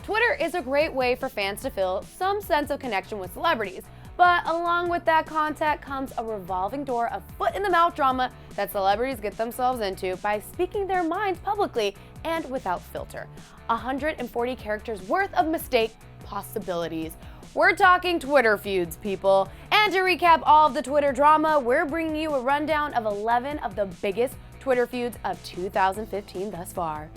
Twitter is a great way for fans to feel some sense of connection with celebrities. But along with that content comes a revolving door of foot-in-the-mouth drama that celebrities get themselves into by speaking their minds publicly and without filter. 140 characters worth of mistake possibilities. We're talking Twitter feuds, people. And to recap all of the Twitter drama, we're bringing you a rundown of 11 of the biggest Twitter feuds of 2015 thus far.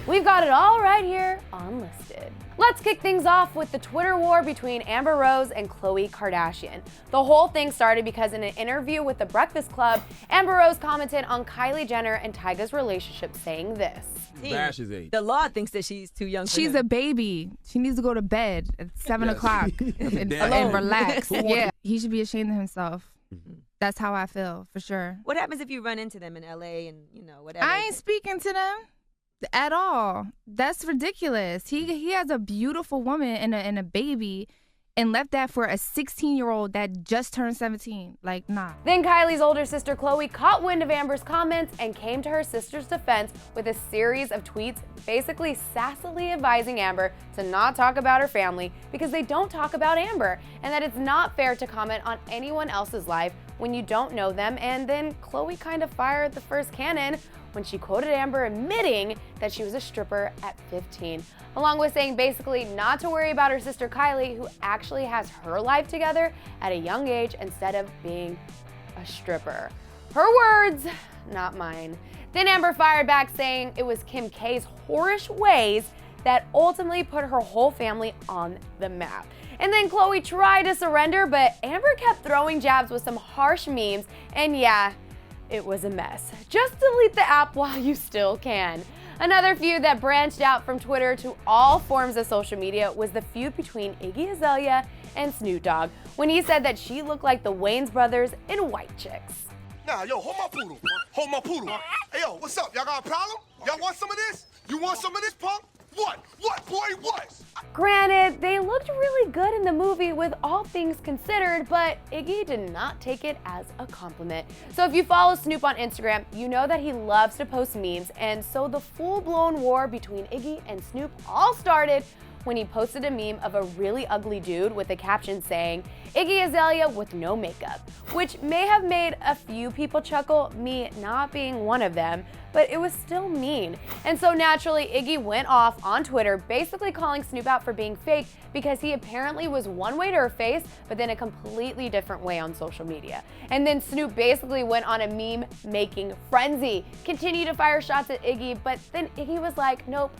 We've got it all right here on Listed. Let's kick things off with the Twitter war between Amber Rose and Khloe Kardashian. The whole thing started because in an interview with The Breakfast Club, Amber Rose commented on Kylie Jenner and Tyga's relationship, saying this. Bash is 8. The law thinks that she's too young for She's him. a baby. She needs to go to bed at 7 o'clock and Alone. relax. Yeah, he should be ashamed of himself. That's how I feel, for sure. What happens if you run into them in LA and, whatever? I ain't speaking to them at all. That's ridiculous. He has a beautiful woman and a baby and left that for a 16-year-old that just turned 17. Like, nah. Then Kylie's older sister Khloe caught wind of Amber's comments and came to her sister's defense with a series of tweets basically sassily advising Amber to not talk about her family because they don't talk about Amber, and that it's not fair to comment on anyone else's life when you don't know them. And then Khloe kind of fired the first cannon when she quoted Amber admitting that she was a stripper at 15, along with saying basically not to worry about her sister Kylie, who actually has her life together at a young age instead of being a stripper. Her words, not mine. Then Amber fired back saying it was Kim K's whorish ways that ultimately put her whole family on the map. And then Khloe tried to surrender, but Amber kept throwing jabs with some harsh memes, and yeah, it was a mess. Just delete the app while you still can. Another feud that branched out from Twitter to all forms of social media was the feud between Iggy Azalea and Snoop Dogg when he said that she looked like the Wayans brothers in White Chicks. Nah, yo, hold my poodle. Hold my poodle. Hey, yo, what's up? Y'all got a problem? Y'all want some of this? You want some of this, punk? What? What, boy, what? Granted, they looked really good in the movie with all things considered, but Iggy did not take it as a compliment. So if you follow Snoop on Instagram, you know that he loves to post memes, and so the full-blown war between Iggy and Snoop all started when he posted a meme of a really ugly dude with a caption saying, Iggy Azalea with no makeup, which may have made a few people chuckle, me not being one of them, but it was still mean. And so naturally, Iggy went off on Twitter, basically calling Snoop out for being fake because he apparently was one way to her face, but then a completely different way on social media. And then Snoop basically went on a meme-making frenzy, continued to fire shots at Iggy, but then Iggy was like, nope,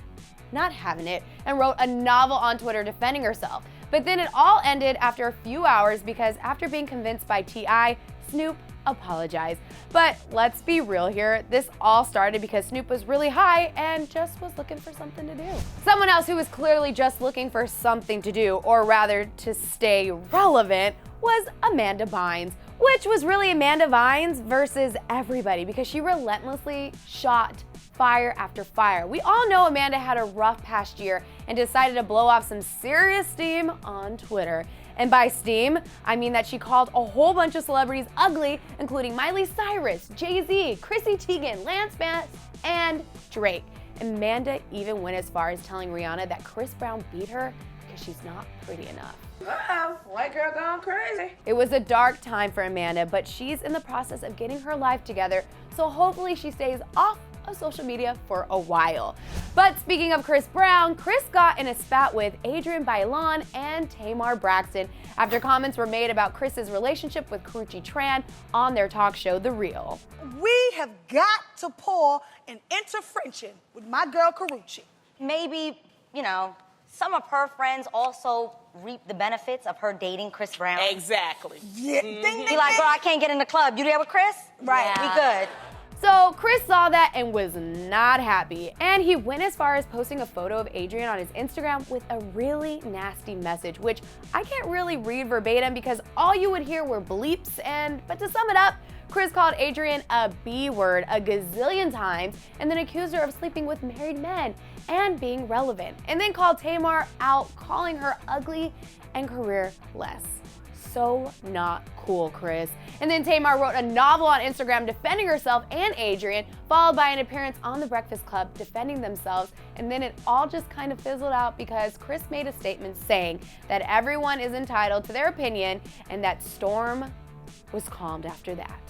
not having it, and wrote a novel on Twitter defending herself. But then it all ended after a few hours because after being convinced by T.I., Snoop apologized. But let's be real here, this all started because Snoop was really high and just was looking for something to do. Someone else who was clearly just looking for something to do, or rather to stay relevant, was Amanda Bynes, which was really Amanda Bynes versus everybody because she relentlessly shot fire after fire. We all know Amanda had a rough past year and decided to blow off some serious steam on Twitter. And by steam, I mean that she called a whole bunch of celebrities ugly, including Miley Cyrus, Jay-Z, Chrissy Teigen, Lance Bass, and Drake. Amanda even went as far as telling Rihanna that Chris Brown beat her because she's not pretty enough. White girl gone crazy. It was a dark time for Amanda, but she's in the process of getting her life together, so hopefully she stays off of social media for a while. But speaking of Chris Brown, Chris got in a spat with Adrienne Bailon and Tamar Braxton after comments were made about Chris's relationship with Karrueche Tran on their talk show, The Real. We have got to pour an intervention with my girl Karrueche. Maybe, some of her friends also reap the benefits of her dating Chris Brown. Exactly. Yeah. Ding, ding, Be like, girl, I can't get in the club. You there with Chris? Right. We good. So Chris saw that and was not happy, and he went as far as posting a photo of Adrienne on his Instagram with a really nasty message, which I can't really read verbatim because all you would hear were bleeps, but to sum it up, Chris called Adrienne a B-word a gazillion times and then accused her of sleeping with married men and being relevant, and then called Tamar out, calling her ugly and career-less. so not cool, Chris. And then Tamar wrote a novel on Instagram defending herself and Adrian, followed by an appearance on The Breakfast Club defending themselves. And then it all just kind of fizzled out because Chris made a statement saying that everyone is entitled to their opinion and that Storm was calmed after that.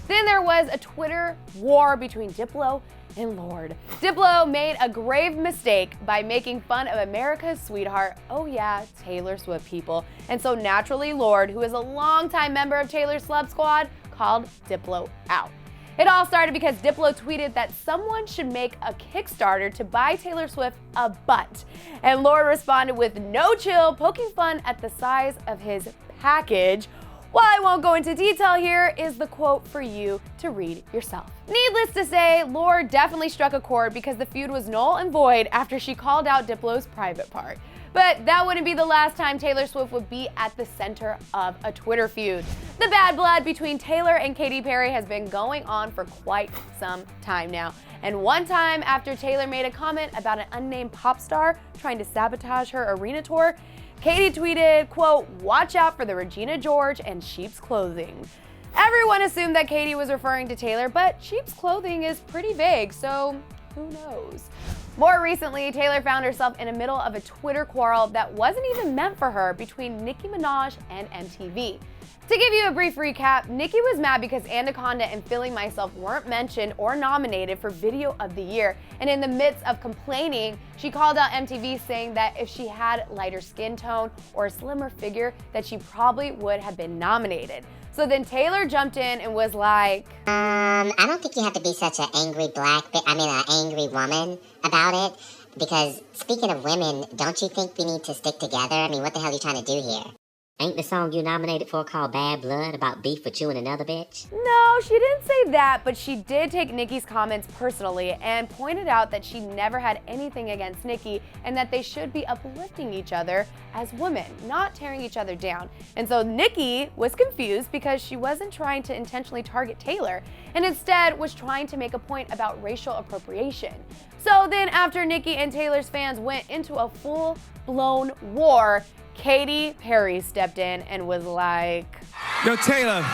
Then there was a Twitter war between Diplo and Lorde. Diplo made a grave mistake by making fun of America's sweetheart, oh yeah, Taylor Swift people. And so naturally Lorde, who is a longtime member of Taylor's Celeb Squad, called Diplo out. It all started because Diplo tweeted that someone should make a Kickstarter to buy Taylor Swift a butt. And Lorde responded with no chill, poking fun at the size of his package. While I won't go into detail here, is the quote for you to read yourself. Needless to say, Lorde definitely struck a chord because the feud was null and void after she called out Diplo's private part. But that wouldn't be the last time Taylor Swift would be at the center of a Twitter feud. The bad blood between Taylor and Katy Perry has been going on for quite some time now. And one time after Taylor made a comment about an unnamed pop star trying to sabotage her arena tour, Katy tweeted, quote, "Watch out for the Regina George and sheep's clothing." Everyone assumed that Katy was referring to Taylor, but sheep's clothing is pretty vague, so who knows? More recently, Taylor found herself in the middle of a Twitter quarrel that wasn't even meant for her between Nicki Minaj and MTV. To give you a brief recap, Nicki was mad because Anaconda and Feeling Myself weren't mentioned or nominated for Video of the Year, and in the midst of complaining, she called out MTV saying that if she had lighter skin tone or a slimmer figure, that she probably would have been nominated. So then Taylor jumped in and was like, I don't think you have to be such an angry an angry woman about it, because speaking of women, don't you think we need to stick together? I mean, what the hell are you trying to do here? Ain't the song you nominated for called Bad Blood about beef with you and another bitch? No, she didn't say that, but she did take Nicki's comments personally and pointed out that she never had anything against Nicki and that they should be uplifting each other as women, not tearing each other down. And so Nicki was confused because she wasn't trying to intentionally target Taylor and instead was trying to make a point about racial appropriation. So then after Nicki and Taylor's fans went into a full-blown war, Katy Perry stepped in and was like, "Yo, Taylor,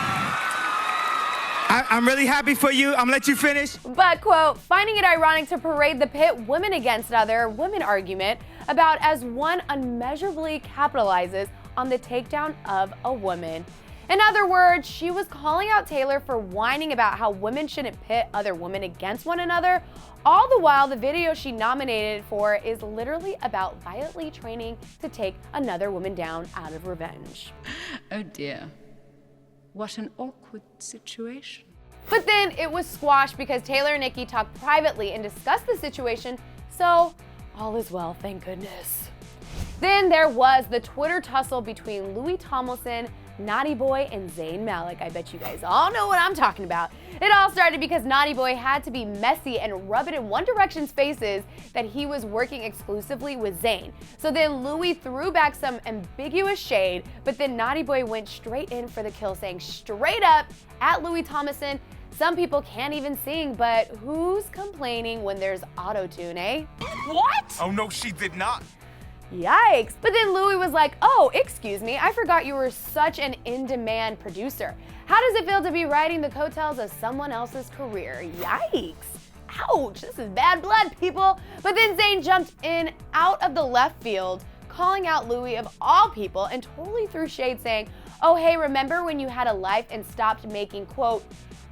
I'm really happy for you. I'm gonna let you finish." But, quote, finding it ironic to parade the pit women against other women argument about as one unmeasurably capitalizes on the takedown of a woman. In other words, she was calling out Taylor for whining about how women shouldn't pit other women against one another, all the while the video she nominated for is literally about violently training to take another woman down out of revenge. Oh dear. What an awkward situation. But then it was squashed because Taylor and Nicki talked privately and discussed the situation, so all is well, thank goodness. Then there was the Twitter tussle between Louis Tomlinson, Naughty Boy, and Zayn Malik. I bet you guys all know what I'm talking about. It all started because Naughty Boy had to be messy and rub it in One Direction's faces that he was working exclusively with Zayn. So then Louis threw back some ambiguous shade, but then Naughty Boy went straight in for the kill, saying straight up at Louis Tomlinson, "Some people can't even sing, but who's complaining when there's auto-tune, eh?" What? Oh, no, she did not. Yikes. But then Louis was like, "Oh, excuse me, I forgot you were such an in-demand producer. How does it feel to be riding the coattails of someone else's career?" Yikes. Ouch, this is bad blood, people. But then Zayn jumped in out of the left field, calling out Louis of all people and totally threw shade saying, "Oh, hey, remember when you had a life and stopped making, quote,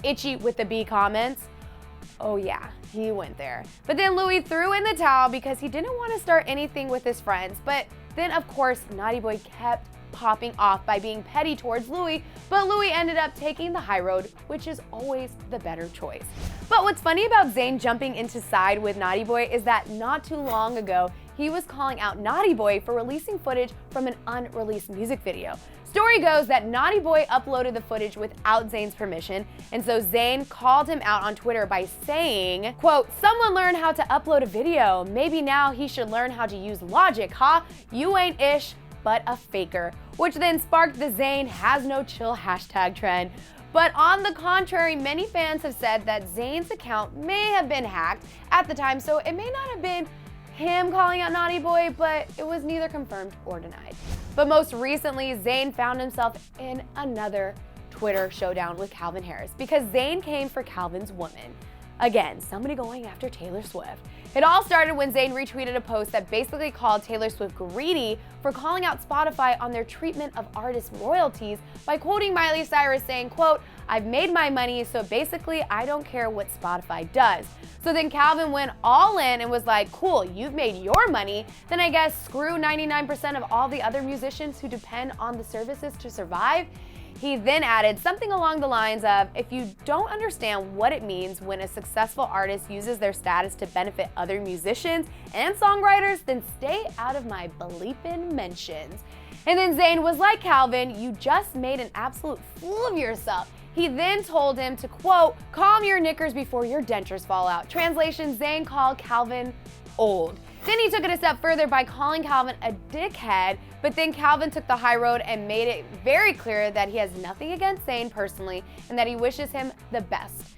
itchy with the B comments?" Oh yeah, he went there. But then Louis threw in the towel because he didn't want to start anything with his friends. But then, of course, Naughty Boy kept popping off by being petty towards Louis, but Louis ended up taking the high road, which is always the better choice. But what's funny about Zayn jumping into side with Naughty Boy is that not too long ago, he was calling out Naughty Boy for releasing footage from an unreleased music video. Story goes that Naughty Boy uploaded the footage without Zayn's permission, and so Zayn called him out on Twitter by saying, quote, "Someone learned how to upload a video. Maybe now he should learn how to use logic, huh? You ain't ish, but a faker," which then sparked the Zayn has no chill hashtag trend. But on the contrary, many fans have said that Zayn's account may have been hacked at the time, so it may not have been him calling out Naughty Boy, but it was neither confirmed or denied. But most recently, Zayn found himself in another Twitter showdown with Calvin Harris because Zayn came for Calvin's woman. Again, somebody going after Taylor Swift. It all started when Zayn retweeted a post that basically called Taylor Swift greedy for calling out Spotify on their treatment of artist royalties by quoting Miley Cyrus saying, quote, "I've made my money, so basically I don't care what Spotify does." So then Calvin went all in and was like, cool, you've made your money, then I guess screw 99% of all the other musicians who depend on the services to survive. He then added something along the lines of, if you don't understand what it means when a successful artist uses their status to benefit other musicians and songwriters, then stay out of my bleepin' mentions. And then Zayn was like, Calvin, you just made an absolute fool of yourself. He then told him to, quote, calm your knickers before your dentures fall out. Translation, Zayn called Calvin old. Then he took it a step further by calling Calvin a dickhead, but then Calvin took the high road and made it very clear that he has nothing against Zayn personally and that he wishes him the best.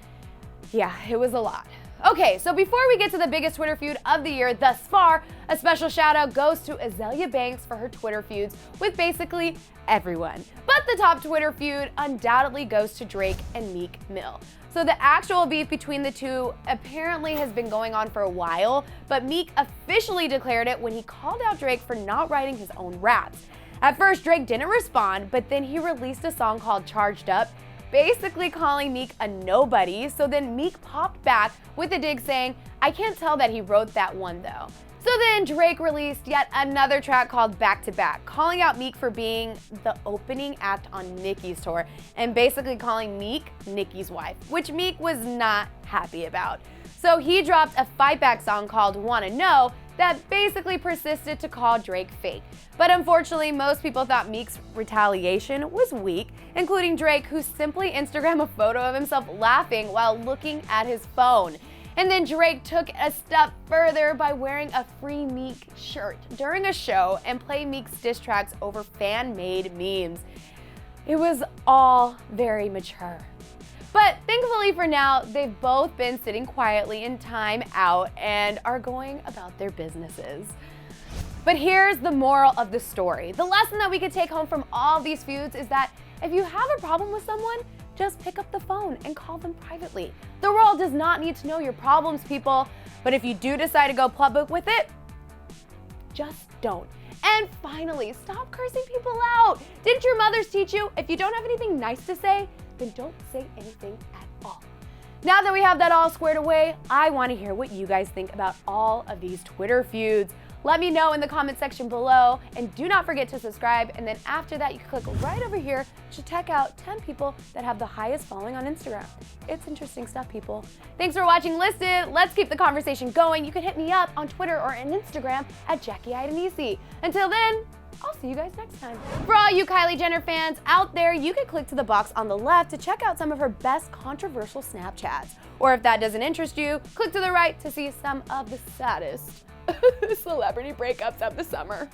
Yeah, it was a lot. Okay, so before we get to the biggest Twitter feud of the year thus far, a special shout out goes to Azealia Banks for her Twitter feuds with basically everyone. But the top Twitter feud undoubtedly goes to Drake and Meek Mill. So the actual beef between the two apparently has been going on for a while, but Meek officially declared it when he called out Drake for not writing his own raps. At first, Drake didn't respond, but then he released a song called Charged Up, basically calling Meek a nobody. So then Meek popped back with a dig saying, I can't tell that he wrote that one though. So then Drake released yet another track called Back to Back, calling out Meek for being the opening act on Nicki's tour and basically calling Meek Nicki's wife, which Meek was not happy about. So he dropped a fight back song called Wanna Know that basically persisted to call Drake fake. But unfortunately, most people thought Meek's retaliation was weak, including Drake, who simply Instagrammed a photo of himself laughing while looking at his phone. And then Drake took a step further by wearing a Free Meek shirt during a show and play Meek's diss tracks over fan-made memes. It was all very mature. But thankfully for now, they've both been sitting quietly in time out and are going about their businesses. But here's the moral of the story. The lesson that we could take home from all these feuds is that if you have a problem with someone, just pick up the phone and call them privately. The world does not need to know your problems, people, but if you do decide to go public with it, just don't. And finally, stop cursing people out. Didn't your mothers teach you, if you don't have anything nice to say, then don't say anything at all? Now that we have that all squared away, I want to hear what you guys think about all of these Twitter feuds. Let me know in the comment section below, and do not forget to subscribe, and then after that you can click right over here to check out 10 people that have the highest following on Instagram. It's interesting stuff, people. Thanks for watching Listed. Let's keep the conversation going. You can hit me up on Twitter or on Instagram at JackieIdenisi. Until then, I'll see you guys next time. For all you Kylie Jenner fans out there, you can click to the box on the left to check out some of her best controversial Snapchats. Or if that doesn't interest you, click to the right to see some of the saddest celebrity breakups of the summer.